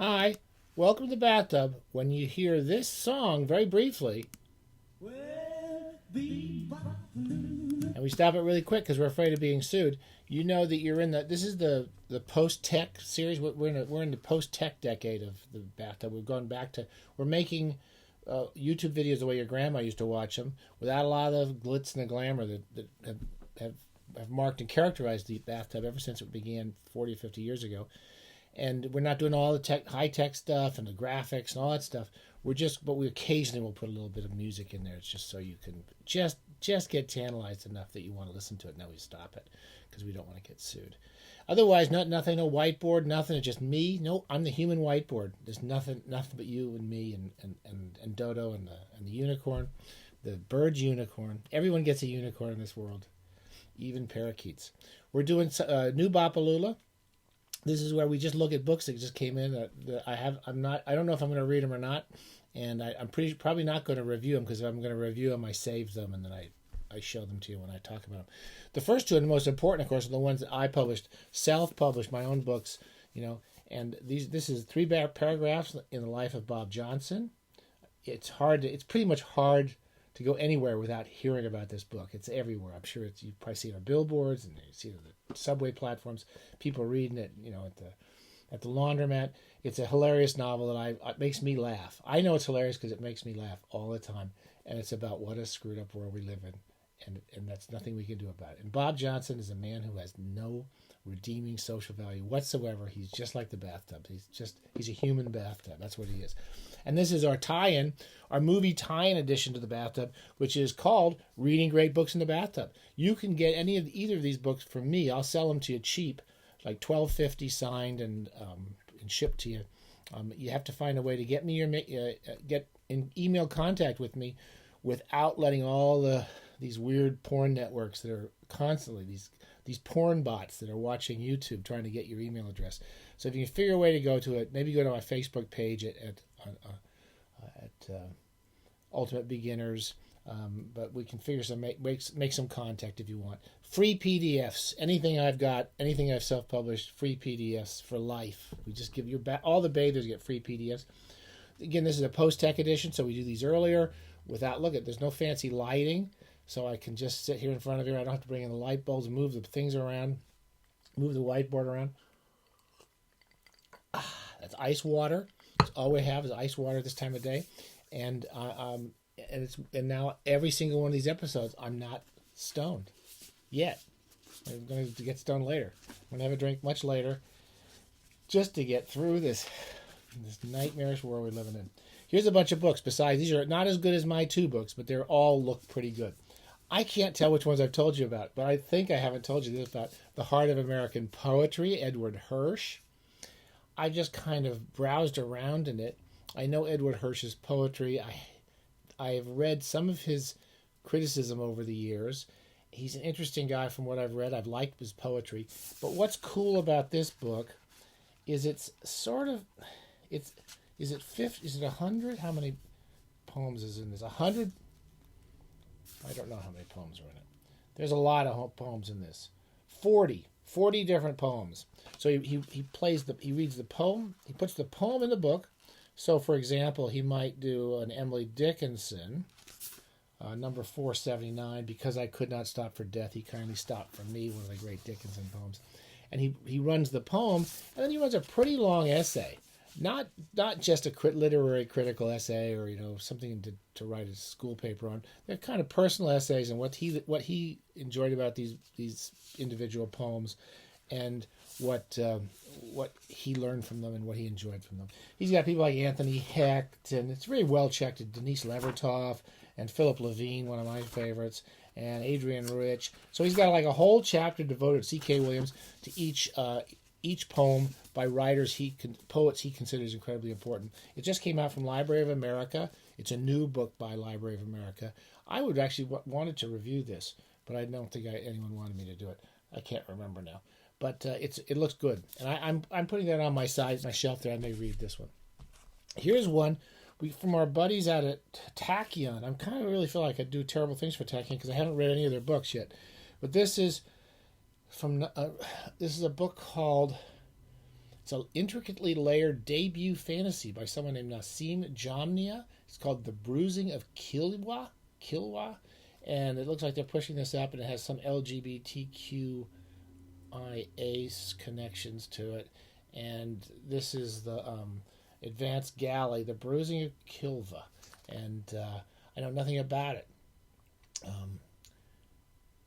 Hi, welcome to the bathtub. When you hear this song, very briefly, and we stop it really quick because we're afraid of being sued, you know that you're in the. This is the post tech series. We're in the post tech decade of the bathtub. We've gone back to we're making YouTube videos the way your grandma used to watch them, without a lot of glitz and the glamour that have marked and characterized the bathtub ever since it began 40 or 50 years ago. And we're not doing all the high tech stuff and the graphics and all that stuff. But we occasionally will put a little bit of music in there. It's just so you can just get tantalized enough that you want to listen to it. Now we stop it because we don't want to get sued. Otherwise, nothing, no whiteboard, nothing. It's just me. No, I'm the human whiteboard. There's nothing but you and me and Dodo and the unicorn, the bird's unicorn. Everyone gets a unicorn in this world, even parakeets. We're doing New-Bop-A-Lula. This is where we just look at books that just came in. I don't know if I'm going to read them or not, and I'm probably not going to review them, because if I'm going to review them, I save them and then I show them to you when I talk about them. The first two and the most important, of course, are the ones that I published, self-published, my own books, And this is 3 paragraphs in the life of Bob Johnson. It's pretty much hard to go anywhere without hearing about this book. It's everywhere. I'm sure you've probably seen it on billboards and you see it on the subway platforms. People reading it, at the laundromat. It's a hilarious novel that it makes me laugh. I know it's hilarious because it makes me laugh all the time, and it's about what a screwed up world we live in, and that's nothing we can do about it. And Bob Johnson is a man who has no redeeming social value whatsoever. He's just like the bathtub. He's a human bathtub. That's what he is. And this is our tie-in, our movie tie-in edition to the bathtub, which is called Reading Great Books in the Bathtub. You can get either of these books from me. I'll sell them to you cheap, like $12.50 signed and shipped to you. You have to find a way to get in email contact with me without letting all these weird porn networks that are constantly these porn bots that are watching YouTube trying to get your email address. So if you can figure a way to go to it, maybe go to my Facebook page at Ultimate Beginners. But we can figure make some contact if you want. Free PDFs. Anything I've self-published, free PDFs for life. We just give all the bathers get free PDFs. Again, this is a post-tech edition, so we do these earlier there's no fancy lighting, so I can just sit here in front of you. I don't have to bring in the light bulbs and move the things around, move the whiteboard around. That's ice water. That's all we have is ice water at this time of day. And now every single one of these episodes, I'm not stoned yet. I'm going to get stoned later. I'm going to have a drink much later, just to get through this nightmarish world we're living in. Here's a bunch of books. Besides, these are not as good as my 2 books, but they all look pretty good. I can't tell which ones I've told you about, but I think I haven't told you this about The Heart of American Poetry, Edward Hirsch. I just kind of browsed around in it. I know Edward Hirsch's poetry. I have read some of his criticism over the years. He's an interesting guy from what I've read. I've liked his poetry. But what's cool about this book is is it 100? How many poems is in this? 100? I don't know how many poems are in it. There's a lot of poems in this. 40 different poems. So he reads the poem, he puts the poem in the book. So, for example, he might do an Emily Dickinson, number 479, Because I Could Not Stop for Death, He Kindly Stopped for Me, one of the great Dickinson poems. And he runs the poem, and then he runs a pretty long essay. Not just a literary critical essay or something to write a school paper on. They're kind of personal essays and what he enjoyed about these individual poems, and what he learned from them and what he enjoyed from them. He's got people like Anthony Hecht, and it's very well checked. Denise Levertov and Philip Levine, one of my favorites, and Adrienne Rich. So he's got like a whole chapter devoted to C.K. Williams, to each poem by poets he considers incredibly important. It just came out from Library of America. It's a new book by Library of America. I would actually wanted to review this, but I don't think anyone wanted me to do it. I can't remember now. But it looks good, and I'm putting that on my shelf there. I may read this one. Here's one from our buddies out at Tachyon. I'm kind of really feel like I do terrible things for Tachyon because I haven't read any of their books yet. But this is a book called It's an intricately layered debut fantasy by someone named Nassim Jamnia. It's called The Bruising of Kiliwa. And it looks like they're pushing this up, and it has some LGBTQIA connections to it. And this is the Advanced Galley, The Bruising of Kiliwa. And I know nothing about it.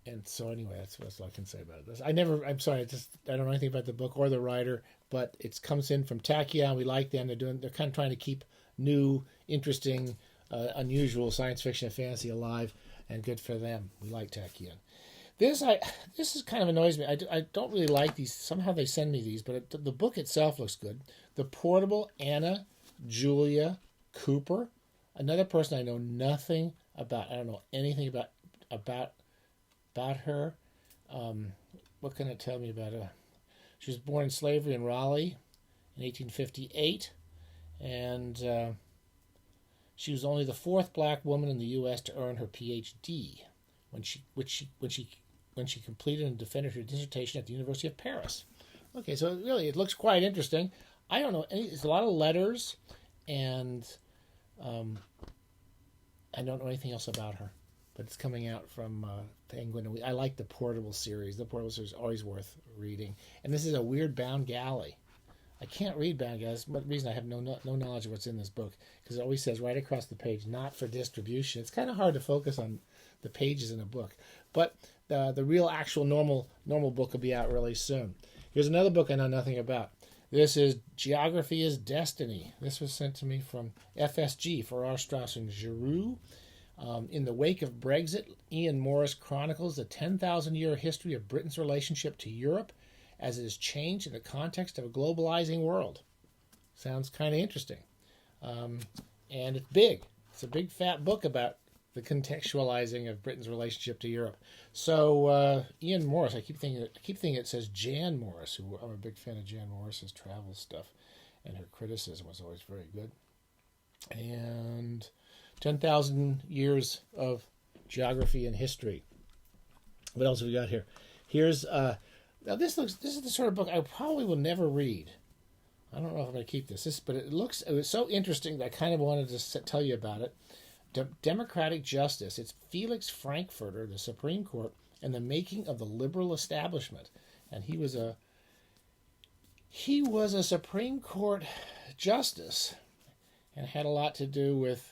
And so anyway, that's all I can say about it. I'm sorry, I don't know anything about the book or the writer, but it comes in from Tachyon. We like them. They're kind of trying to keep new, interesting, unusual science fiction and fantasy alive, and good for them. We like Tachyon. This is kind of annoys me. I don't really like these. Somehow they send me these, but the book itself looks good. The Portable Anna Julia Cooper, another person I know nothing about. I don't know anything about her. What can it tell me about her? She was born in slavery in Raleigh in 1858, and she was only the fourth black woman in the U.S. to earn her Ph.D. when she completed and defended her dissertation at the University of Paris. Okay, so really it looks quite interesting. I don't know. It's a lot of letters, and I don't know anything else about her. But it's coming out from Penguin. I like the Portable series. The Portable series is always worth reading. And this is a weird bound galley. I can't read bound galley. That's the reason I have no knowledge of what's in this book, because it always says right across the page, not for distribution. It's kind of hard to focus on the pages in a book. But the real actual normal book will be out really soon. Here's another book I know nothing about. This is Geography is Destiny. This was sent to me from FSG, Farrar, Straus and Giroux. In the wake of Brexit, Ian Morris chronicles the 10,000-year history of Britain's relationship to Europe as it has changed in the context of a globalizing world. Sounds kind of interesting. And it's big. It's a big, fat book about the contextualizing of Britain's relationship to Europe. So Ian Morris, I keep thinking it says Jan Morris, who I'm a big fan of Jan Morris's travel stuff, and her criticism was always very good. And 10,000 years of geography and history. What else have we got here? Here's now this is the sort of book I probably will never read. I don't know if I'm going to keep this. But it was so interesting that I kind of wanted to tell you about it. Democratic Justice. It's Felix Frankfurter, the Supreme Court, and the making of the liberal establishment. And he was a Supreme Court justice, and had a lot to do with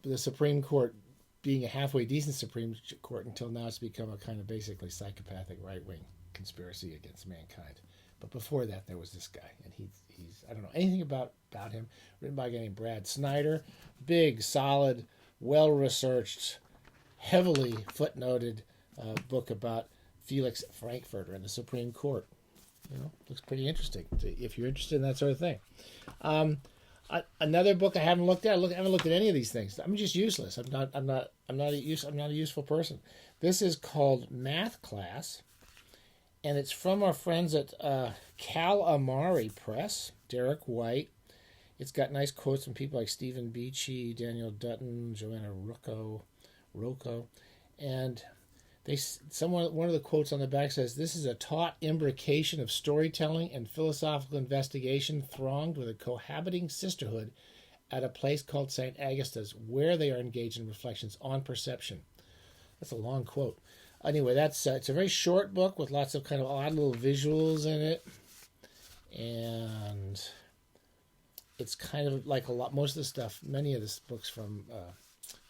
the Supreme Court being a halfway decent Supreme Court until now it's become a kind of basically psychopathic right-wing conspiracy against mankind. But before that, there was this guy, and he's I don't know anything about him. Written by a guy named Brad Snyder. Big, solid, well-researched, heavily footnoted book about Felix Frankfurter and the Supreme Court. Looks pretty interesting if you're interested in that sort of thing. Another book I haven't looked at. I haven't looked at any of these things. I'm just useless. I'm not a useful person. This is called Math Class, and it's from our friends at Calamari Press, Derek White. It's got nice quotes from people like Stephen Beachy, Daniel Dutton, Joanna Rocco, and one of the quotes on the back says, "This is a taut imbrication of storytelling and philosophical investigation thronged with a cohabiting sisterhood at a place called St. Agasta's, where they are engaged in reflections on perception." That's a long quote. Anyway, it's a very short book with lots of kind of odd little visuals in it, and it's kind of like most of the stuff, many of the books from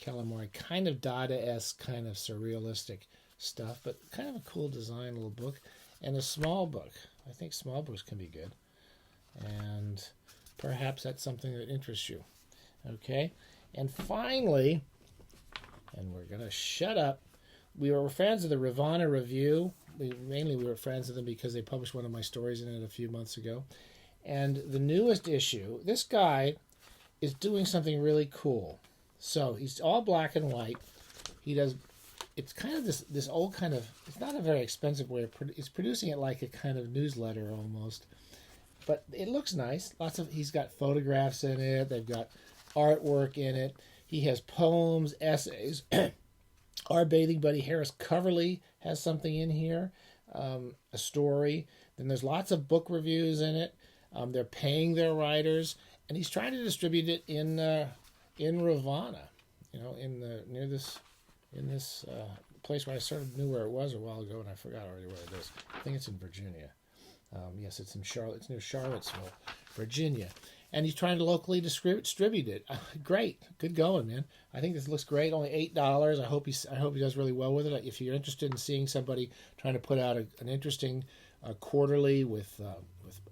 Calamari, kind of Dada-esque, kind of surrealistic stuff, but kind of a cool design little book, and a small book. I think small books can be good, and perhaps that's something that interests you. Okay, and finally, and we're going to shut up, we were friends of the Havana Review. We were friends of them because they published one of my stories in it a few months ago. And the newest issue, this guy is doing something really cool. So he's all black and white. It's kind of this old kind of, it's not a very expensive way of, it's producing it like a kind of newsletter almost. But it looks nice. He's got photographs in it. They've got artwork in it. He has poems, essays. Our bathing buddy Harris Coverley has something in here, a story. Then there's lots of book reviews in it. They're paying their writers, and he's trying to distribute it in Havana, near this place where I sort of knew where it was a while ago, and I forgot already where it is. I think it's in Virginia. Yes, it's in Charlotte. It's near Charlottesville, Virginia. And he's trying to locally distribute it. Great, good going, man. I think this looks great. Only $8. I hope he does really well with it. If you're interested in seeing somebody trying to put out an interesting quarterly with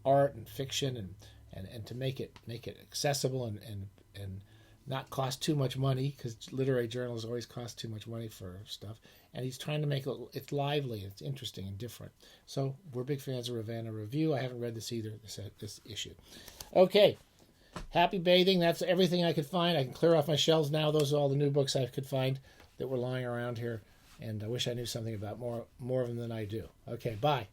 art and fiction and to make it accessible and not cost too much money, because literary journals always cost too much money for stuff. And he's trying to make it's lively, it's interesting and different. So we're big fans of Havana Review. I haven't read this either, this issue. Okay, happy bathing. That's everything I could find. I can clear off my shelves now. Those are all the new books I could find that were lying around here. And I wish I knew something about more of them than I do. Okay, bye.